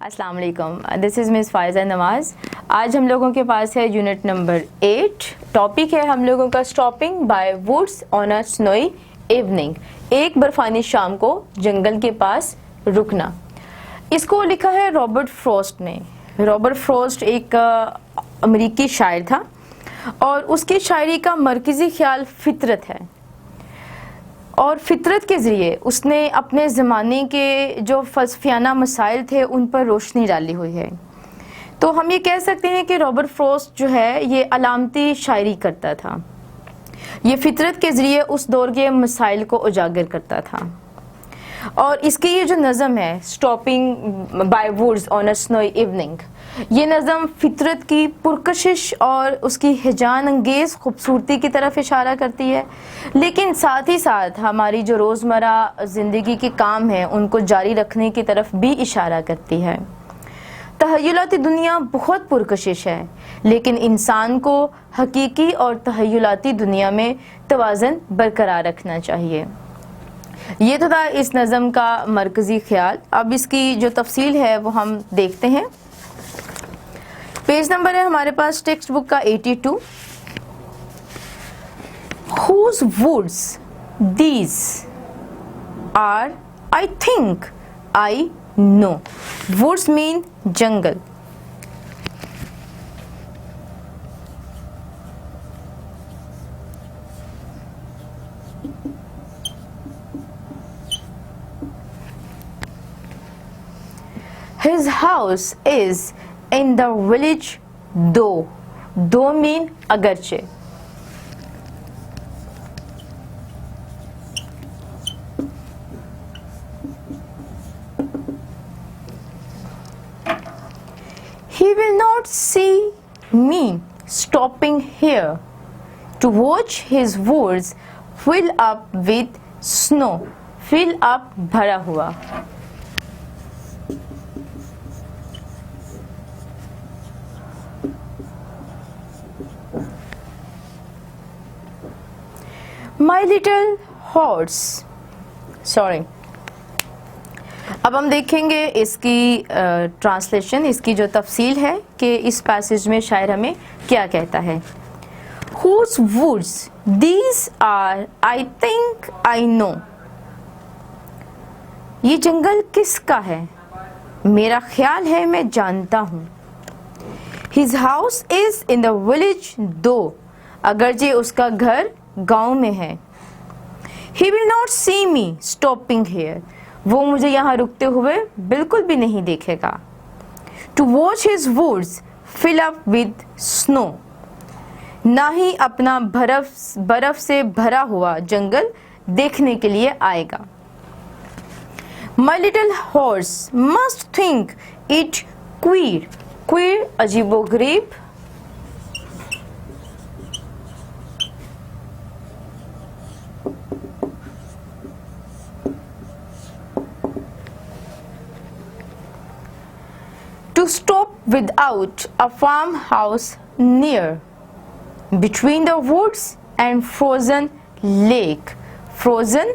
السلام علیکم. دس از مس فائزہ نواز. آج ہم لوگوں کے پاس ہے یونٹ نمبر 8. ٹاپک ہے ہم لوگوں کا stopping by woods on a سنوئی evening. ایک برفانی شام کو جنگل کے پاس رکنا. اس کو لکھا ہے رابرٹ فراسٹ نے. رابرٹ فراسٹ ایک امریکی شاعر تھا اور اس کی شاعری کا مرکزی خیال فطرت ہے، اور فطرت کے ذریعے اس نے اپنے زمانے کے جو فلسفیانہ مسائل تھے ان پر روشنی ڈالی ہوئی ہے. تو ہم یہ کہہ سکتے ہیں کہ رابرٹ فراسٹ جو ہے یہ علامتی شاعری کرتا تھا. یہ فطرت کے ذریعے اس دور کے مسائل کو اجاگر کرتا تھا. اور اس کی یہ جو نظم ہے stopping by woods on a سنوئی evening, یہ نظم فطرت کی پرکشش اور اس کی ہیجان انگیز خوبصورتی کی طرف اشارہ کرتی ہے، لیکن ساتھ ہی ساتھ ہماری جو روزمرہ زندگی کے کام ہیں ان کو جاری رکھنے کی طرف بھی اشارہ کرتی ہے. تخیلاتی دنیا بہت پرکشش ہے، لیکن انسان کو حقیقی اور تخیلاتی دنیا میں توازن برقرار رکھنا چاہیے. یہ تو تھا اس نظم کا مرکزی خیال. اب اس کی جو تفصیل ہے وہ ہم دیکھتے ہیں. پیج نمبر ہے ہمارے پاس ٹیکسٹ بک کا 82. Whose woods these are? I think I know. Woods mean jungle. His house is in the village though. Though mean agarche. He will not see me stopping here to watch his woods fill up with snow. Fill up bhara hua. My little horse. Sorry. اب ہم دیکھیں گے اس کی translation, اس کی جو تفصیل ہے کہ اس پیسج میں شاعر ہمیں کیا کہتا ہے. Whose woods these are? I think I know. یہ جنگل کس کا ہے؟ میرا خیال ہے میں جانتا ہوں. His house is in the village though. اگرچہ اس کا گھر گاؤں میں ہے. He will not see me stopping here. وہ مجھے یہاں رکتے ہوئے بالکل بھی نہیں دیکھے گا. To watch his woods fill up with snow. نہ ہی اپنا برف سے بھرا ہوا جنگل دیکھنے کے لیے آئے گا. My little horse must think it queer. Queer عجیب و غریب. To stop without a farmhouse near, between the woods and frozen lake. Frozen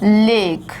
lake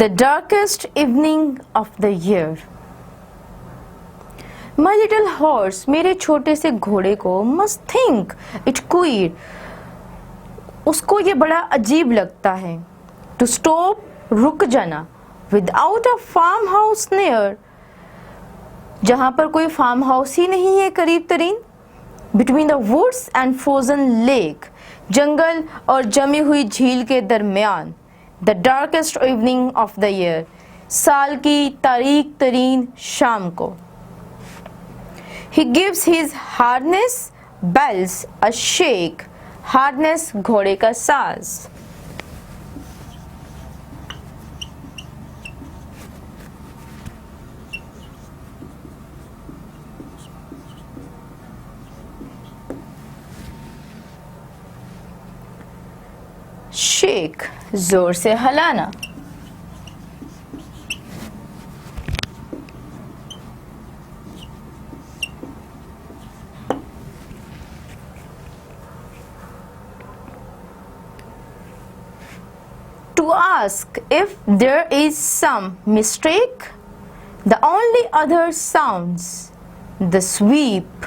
The darkest evening of the year. My little horse, میرے چھوٹے سے گھوڑے کو must think it queer. اس کو یہ بڑا عجیب لگتا ہے. To stop رک جانا. Without a farmhouse near. جہاں پر کوئی فارم ہاؤس ہی نہیں ہے قریب ترین. Between the woods and frozen lake. جنگل اور جمی ہوئی جھیل کے درمیان. The darkest evening of the year. سال کی تاریک ترین شام کو. He gives his harness bells a shake. Harness گھوڑے کا ساز. شیک زور سے ہلانا. To ask if there is some mistake, the only other sounds the sweep.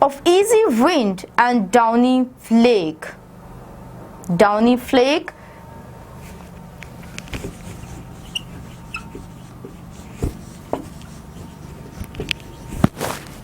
Of easy wind and downy flake. Downy flake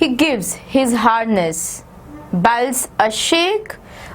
He gives his harness bells a shake.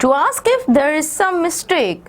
To ask if there is some mistake.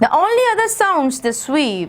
The only other sounds the sweep.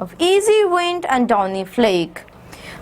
of easy wind and downy flake.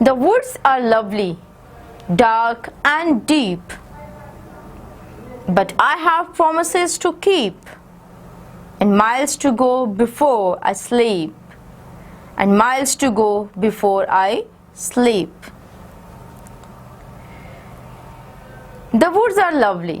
The woods are lovely, dark and deep, but I have promises to keep, and miles to go before I sleep, and miles to go before I sleep. The woods are lovely.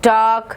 dark,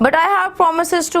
But I have promises to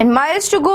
And miles to go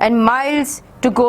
And miles to go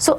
So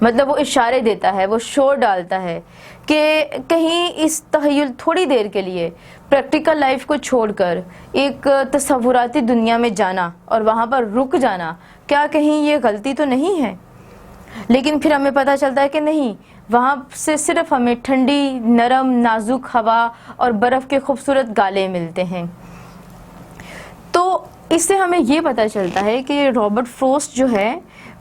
مطلب وہ اشارے دیتا ہے, وہ شور ڈالتا ہے کہ کہیں اس تخیل تھوڑی دیر کے لیے پریکٹیکل لائف کو چھوڑ کر ایک تصوراتی دنیا میں جانا اور وہاں پر رک جانا, کیا کہیں یہ غلطی تو نہیں ہے؟ لیکن پھر ہمیں پتہ چلتا ہے کہ نہیں, وہاں سے صرف ہمیں ٹھنڈی نرم نازک ہوا اور برف کے خوبصورت گالے ملتے ہیں. تو اس سے ہمیں یہ پتہ چلتا ہے کہ رابرٹ فروسٹ جو ہے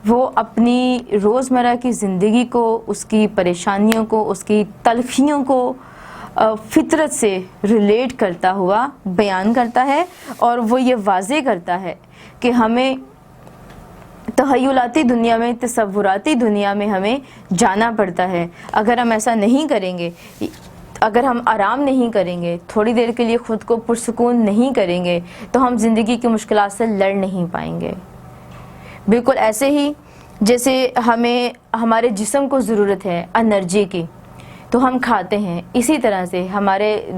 وہ اپنی روزمرہ کی زندگی کو, اس کی پریشانیوں کو, اس کی تلخیوں کو فطرت سے ریلیٹ کرتا ہوا بیان کرتا ہے, اور وہ یہ واضح کرتا ہے کہ ہمیں تخیلاتی دنیا میں, تصوراتی دنیا میں ہمیں جانا پڑتا ہے. اگر ہم ایسا نہیں کریں گے, اگر ہم آرام نہیں کریں گے, تھوڑی دیر کے لیے خود کو پرسکون نہیں کریں گے, تو ہم زندگی کی مشکلات سے لڑ نہیں پائیں گے. بالکل ایسے ہی جیسے ہمیں ہمارے جسم کو ضرورت ہے انرجی کی, تو ہم کھاتے ہیں, اسی طرح سے ہمارے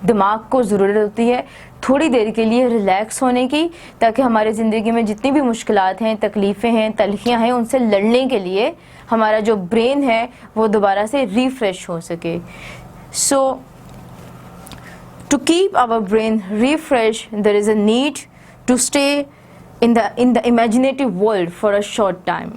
دماغ کو ضرورت ہوتی ہے تھوڑی دیر کے لیے ریلیکس ہونے کی, تاکہ ہمارے زندگی میں جتنی بھی مشکلات ہیں, تکلیفیں ہیں, تلخیاں ہیں, ان سے لڑنے کے لیے ہمارا جو برین ہے وہ دوبارہ سے ریفریش ہو سکے. So to keep our brain refreshed, there is a need to stay in the imaginative world for a short time.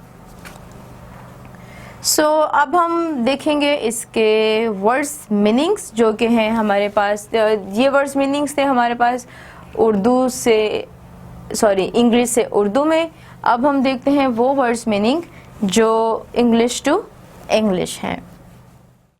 So اب ہم دیکھیں گے اس کے ورڈس میننگس جو کہ ہیں ہمارے پاس. یہ ورڈس میننگس تھے ہمارے پاس انگلش سے اردو میں. اب ہم دیکھتے ہیں وہ ورڈس میننگ جو انگلش ٹو انگلش ہیں.